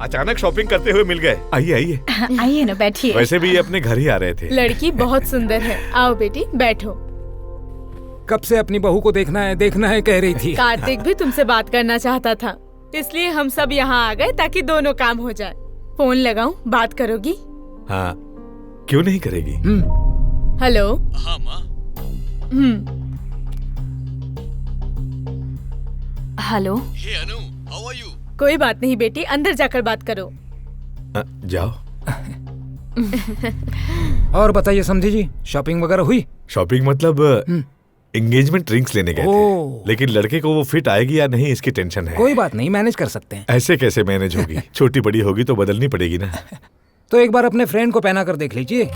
अचानक शॉपिंग करते हुए मिल गए। आइए आइए। आइए ना, बैठिए। वैसे भी ये अपने घर ही आ रहे थे। लड़की बहुत सुंदर है, आओ बेटी बैठो। कब से अपनी बहू को देखना है कह रही थी। कार्तिक भी तुमसे बात करना चाहता था, इसलिए हम सब यहाँ आ गए ताकि दोनों काम हो जाए। फोन लगाऊं, बात करोगी? हाँ, क्यों नहीं करेगी। हेलो। हाँ माँ। Hello. Hey Anu, how are you? कोई बात नहीं बेटी, अंदर जाकर बात करो। जाओ। और बताइए समझी जी, शॉपिंग वगैरह हुई? शॉपिंग मतलब एंगेजमेंट रिंग्स लेने गए थे, लेकिन लड़के को वो फिट आएगी या नहीं इसकी टेंशन है। कोई बात नहीं, मैनेज कर सकते हैं। ऐसे कैसे मैनेज होगी? छोटी बड़ी होगी तो बदलनी पड़ेगी ना। तो एक बार अपने फ्रेंड को पहना कर देख लीजिए।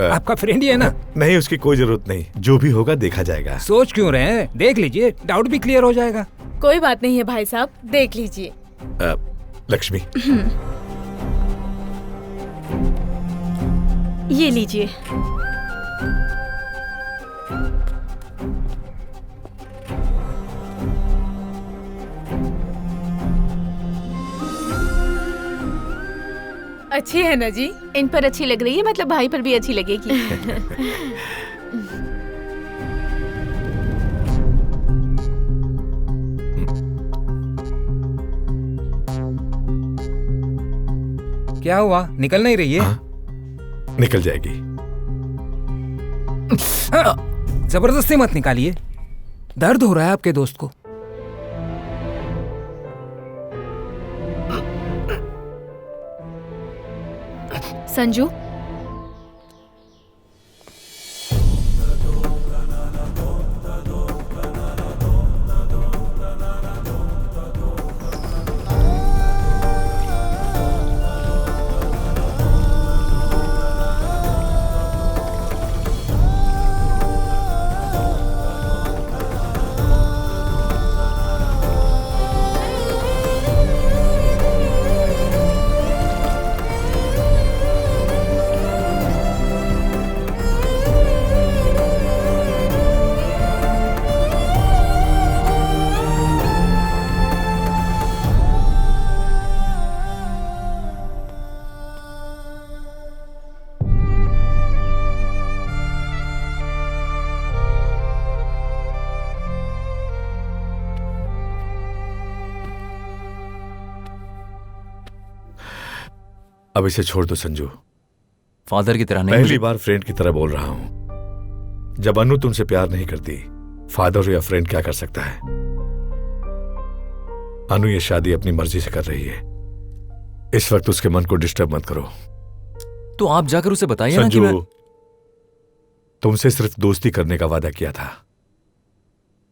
आपका फ्रेंड ही है ना? नहीं, उसकी कोई जरूरत नहीं, जो भी होगा देखा जाएगा। सोच क्यों रहे हैं, देख लीजिए, डाउट भी क्लियर हो जाएगा। कोई बात नहीं है भाई साहब, देख लीजिए। लक्ष्मी, ये लीजिए। अच्छी है ना जी? इन पर अच्छी लग रही है, मतलब भाई पर भी अच्छी लगेगी। क्या हुआ, निकल नहीं रही है? निकल जाएगी। जबरदस्ती मत निकालिए, दर्द हो रहा है आपके दोस्त को। संजू, अब इसे छोड़ दो संजू। फादर की तरह नहीं, पहली बार फ्रेंड की तरह बोल रहा हूं। जब अनु तुमसे प्यार नहीं करती, फादर या फ्रेंड क्या कर सकता है? अनु ये शादी अपनी मर्जी से कर रही है, इस वक्त उसके मन को डिस्टर्ब मत करो। तो आप जाकर उसे बताइए ना कि संजू, तुमसे सिर्फ दोस्ती करने का वादा किया था,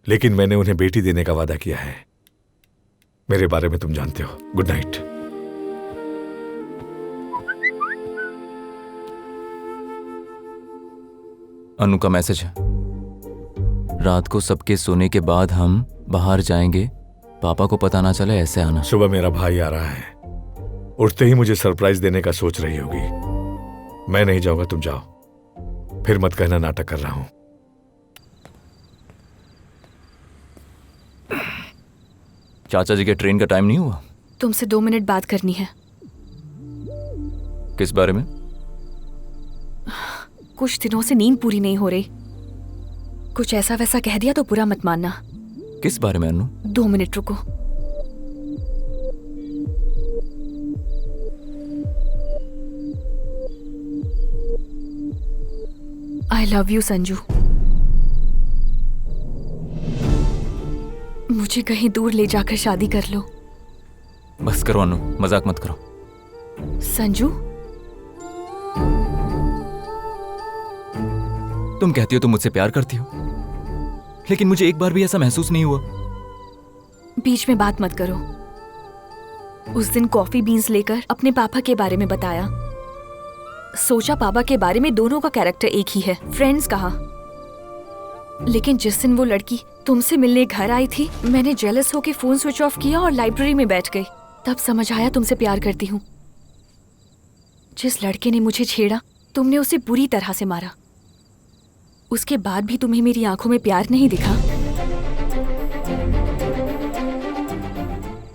लेकिन मैंने उन्हें बेटी देने का वादा किया है। मेरे बारे में तुम जानते हो। Good night. अनु का मैसेज है, रात को सबके सोने के बाद हम बाहर जाएंगे, पापा को पता ना चले, ऐसे आना। सुबह मेरा भाई आ रहा है, उठते ही मुझे सरप्राइज देने का सोच रही होगी। मैं नहीं जाऊंगा, तुम जाओ। फिर मत कहना नाटक कर रहा हूं। चाचा जी के ट्रेन का टाइम नहीं हुआ? तुमसे 2 मिनट बात करनी है। किस बारे में? कुछ दिनों से नींद पूरी नहीं हो रही। कुछ ऐसा वैसा कह दिया तो बुरा मत मानना। किस बारे में अनु? 2 मिनट रुको। I love you Sanju. मुझे कहीं दूर ले जाकर शादी कर लो। बस करो अनु, मजाक मत करो। संजू, तुम कहती हो तुम मुझसे प्यार करती हो, लेकिन मुझे एक बार भी ऐसा महसूस नहीं हुआ। बीच में बात मत करो। उस दिन कॉफी बीन्स लेकर अपने पापा के बारे में बताया। सोचा पापा के बारे में दोनों का कैरेक्टर एक ही है, फ्रेंड्स कहा। लेकिन जिस दिन वो लड़की तुमसे मिलने घर आई थी, मैंने जेलस होकर फोन स्विच ऑफ किया और लाइब्रेरी में बैठ गई। तब समझ आया तुमसे प्यार करती हूँ। जिस लड़के ने मुझे छेड़ा, तुमने उसे बुरी तरह से मारा। उसके बाद भी तुम्हें मेरी आंखों में प्यार नहीं दिखा।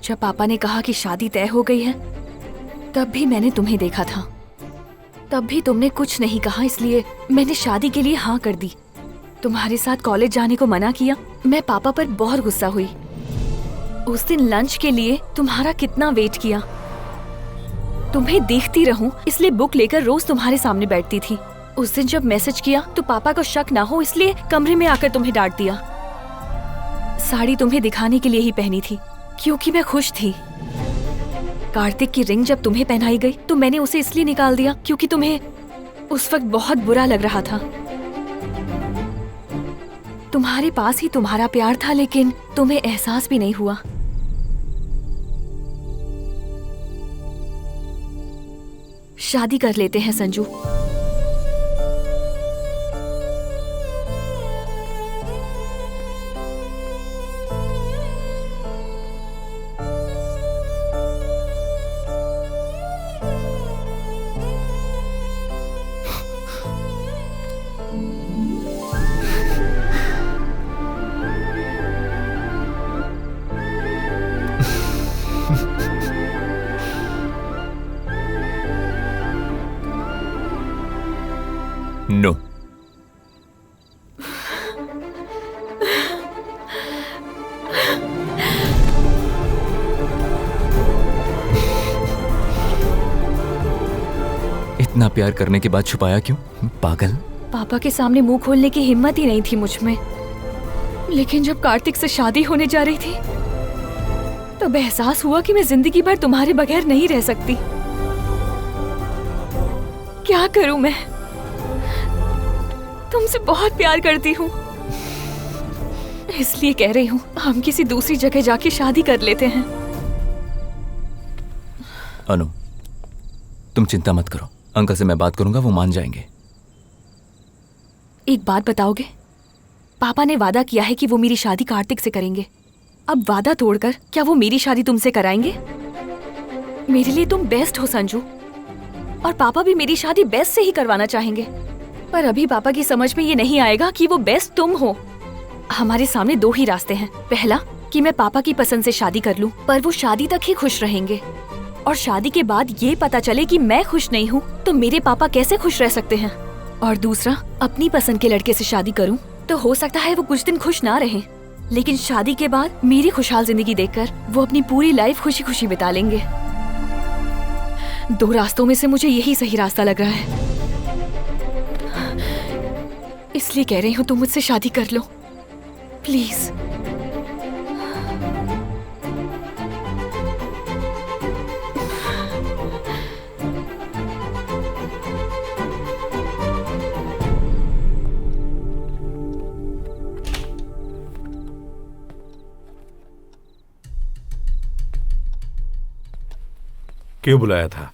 जब पापा ने कहा कि शादी तय हो गई है, तब भी मैंने तुम्हें देखा था। तब भी तुमने कुछ नहीं कहा, इसलिए मैंने शादी के लिए हाँ कर दी। तुम्हारे साथ कॉलेज जाने को मना किया। मैं पापा पर बहुत गुस्सा हुई। उस दिन लंच के लिए तुम्हारा कितना वेट किया। तुम्हें देखती रहूं इसलिए बुक लेकर रोज तुम्हारे सामने बैठती थी। उस दिन जब मैसेज किया तो पापा को शक ना हो इसलिए कमरे में आकर तुम्हें डांट दिया। साड़ी तुम्हें दिखाने के लिए ही पहनी थी क्योंकि मैं खुश थी। कार्तिक की रिंग जब तुम्हें पहनाई गई तो मैंने उसे इसलिए निकाल दिया क्योंकि तुम्हें उस वक्त बहुत बुरा लग रहा था। तुम्हारे पास ही तुम्हारा प्यार था लेकिन तुम्हें एहसास भी नहीं हुआ। शादी कर लेते हैं संजू। नो। इतना प्यार करने के बाद छुपाया क्यों, पागल? पापा के सामने मुंह खोलने की हिम्मत ही नहीं थी मुझ में। लेकिन जब कार्तिक से शादी होने जा रही थी तब एहसास हुआ कि मैं जिंदगी भर तुम्हारे बगैर नहीं रह सकती। क्या करूं मैं? तुमसे बहुत प्यार करती हूँ, इसलिए कह रही हूँ हम किसी दूसरी जगह जाके शादी कर लेते हैं। अनु, तुम चिंता मत करो, अंकल से मैं बात करूंगा, वो मान जाएंगे। एक बात बताओगे? पापा ने वादा किया है कि वो मेरी शादी कार्तिक से करेंगे। अब वादा तोड़कर क्या वो मेरी शादी तुमसे कराएंगे? मेरे लिए तुम बेस्ट हो संजू, और पापा भी मेरी शादी बेस्ट से ही करवाना चाहेंगे। पर अभी पापा की समझ में ये नहीं आएगा कि वो बेस्ट तुम हो। हमारे सामने दो ही रास्ते हैं। पहला कि मैं पापा की पसंद से शादी कर लूं, पर वो शादी तक ही खुश रहेंगे, और शादी के बाद ये पता चले कि मैं खुश नहीं हूँ तो मेरे पापा कैसे खुश रह सकते हैं। और दूसरा, अपनी पसंद के लड़के से शादी करूं तो हो सकता है वो कुछ दिन खुश ना रहे, लेकिन शादी के बाद मेरी खुशहाल जिंदगी देखकर वो अपनी पूरी लाइफ खुशी खुशी बिता लेंगे। दो रास्तों में से मुझे यही सही रास्ता लग रहा है, इसलिए कह रही हूँ तुम मुझसे शादी कर लो प्लीज। क्यों बुलाया था?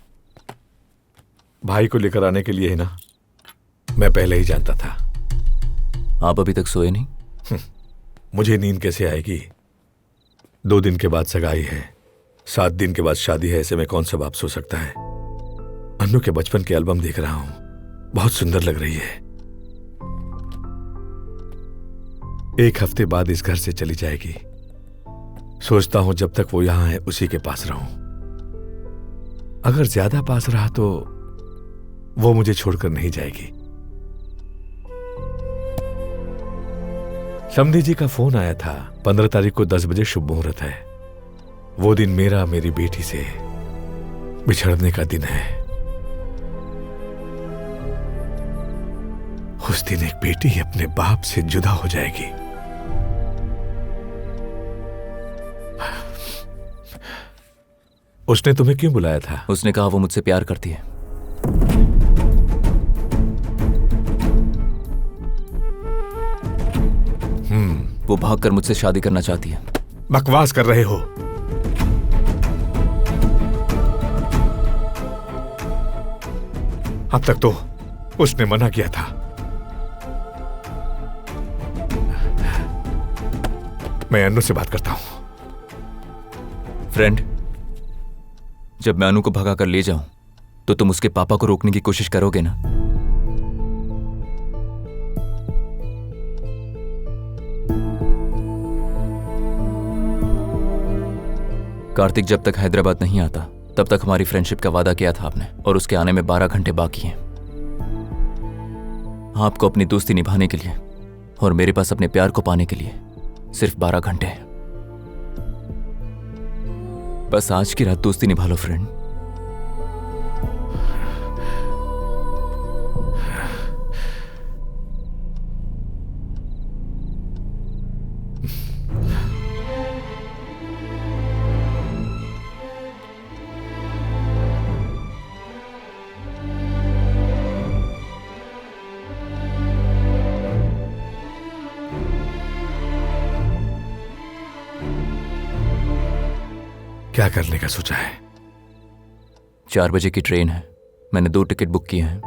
भाई को लेकर आने के लिए ही ना? मैं पहले ही जानता था। आप अभी तक सोए नहीं? मुझे नींद कैसे आएगी? 2 दिन के बाद सगाई है, 7 दिन के बाद शादी है, ऐसे में कौन सा बाप सो सकता है? अन्नू के बचपन के एल्बम देख रहा हूं, बहुत सुंदर लग रही है। 1 हफ्ते बाद इस घर से चली जाएगी। सोचता हूं जब तक वो यहां है उसी के पास रहूं। अगर ज्यादा पास रहा तो वो मुझे छोड़कर नहीं जाएगी। समधी जी का फोन आया था, 15 तारीख को 10 बजे शुभ मुहूर्त है। वो दिन मेरी बेटी से बिछड़ने का दिन है। उस दिन एक बेटी अपने बाप से जुदा हो जाएगी। उसने तुम्हें क्यों बुलाया था? उसने कहा वो मुझसे प्यार करती है। वो भागकर मुझसे शादी करना चाहती है। बकवास कर रहे हो। अब तक तो उसने मना किया था। मैं अनु से बात करता हूं। फ्रेंड, जब मैं अनु को भगा कर ले जाऊं तो तुम उसके पापा को रोकने की कोशिश करोगे ना? कार्तिक जब तक हैदराबाद नहीं आता तब तक हमारी फ्रेंडशिप का वादा किया था आपने, और उसके आने में 12 घंटे बाकी हैं। आपको अपनी दोस्ती निभाने के लिए और मेरे पास अपने प्यार को पाने के लिए सिर्फ 12 घंटे हैं। बस आज की रात दोस्ती निभा लो फ्रेंड। क्या करने का सोचा है? 4 बजे की ट्रेन है, मैंने 2 टिकट बुक किए हैं।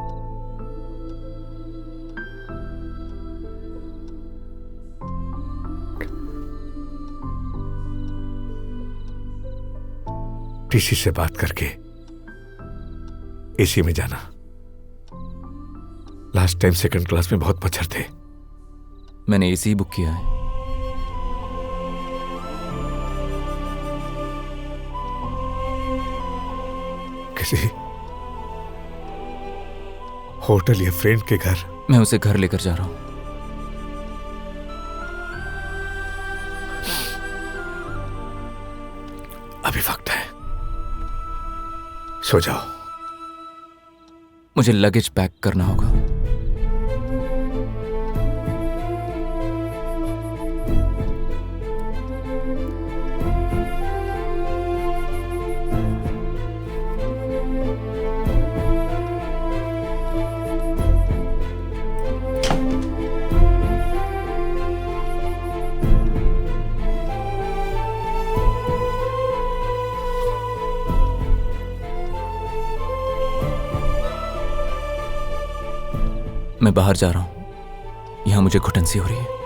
टीसी से बात करके एसी में जाना। लास्ट टाइम सेकंड क्लास में बहुत मच्छर थे। मैंने एसी ही बुक किया है। किसी होटल या फ्रेंड के घर? मैं उसे घर लेकर जा रहा हूं। अभी वक्त है, सो जाओ। मुझे लगेज पैक करना होगा। मैं बाहर जा रहा हूं, यहां मुझे घुटन सी हो रही है।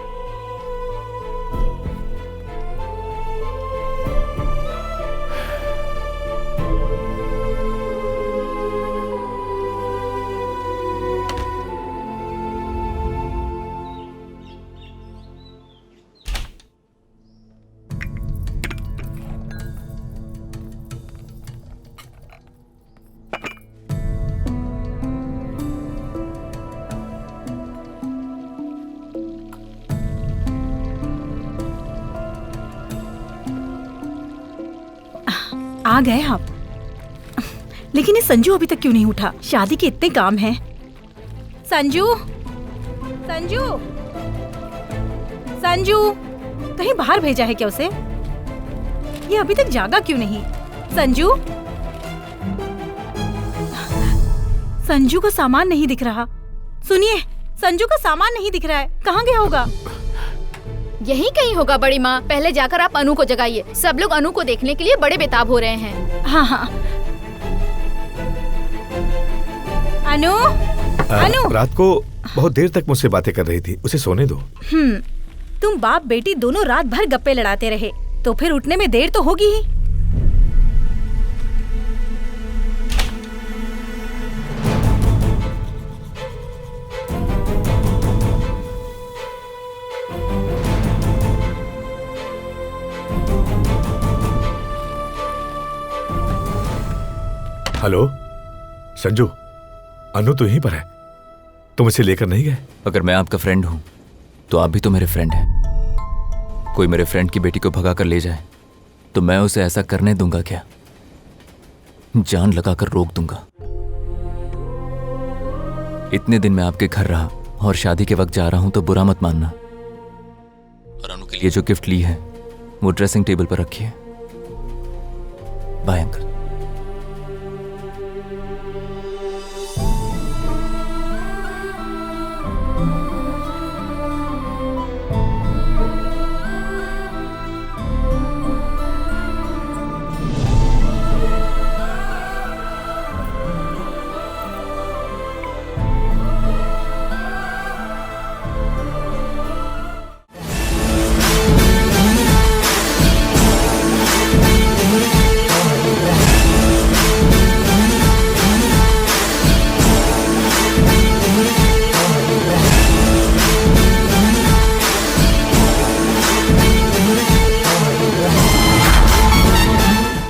आ गए आप। लेकिन ये संजू अभी तक क्यों नहीं उठा? शादी के इतने काम हैं। संजू, संजू, संजू, कहीं बाहर भेजा है क्या उसे? ये अभी तक जागा क्यों नहीं? संजू, संजू का सामान नहीं दिख रहा। सुनिए, संजू का सामान नहीं दिख रहा है। कहाँ गया होगा? यही कहीं होगा बड़ी माँ। पहले जाकर आप अनु को जगाइए। सब लोग अनु को देखने के लिए बड़े बेताब हो रहे हैं। हाँ हाँ। अनु, अनु। रात को बहुत देर तक मुझसे बातें कर रही थी, उसे सोने दो। तुम बाप बेटी दोनों रात भर गप्पे लड़ाते रहे, तो फिर उठने में देर तो होगी ही। हेलो संजू, अनु तो यहीं पर है, तुम इसे लेकर नहीं गए? अगर मैं आपका फ्रेंड हूं तो आप भी तो मेरे फ्रेंड हैं। कोई मेरे फ्रेंड की बेटी को भगा कर ले जाए तो मैं उसे ऐसा करने दूंगा क्या? जान लगाकर रोक दूंगा। इतने दिन मैं आपके घर रहा और शादी के वक्त जा रहा हूं तो बुरा मत मानना। और अनु के लिए जो गिफ्ट ली है वो ड्रेसिंग टेबल पर रखी है। Bye uncle.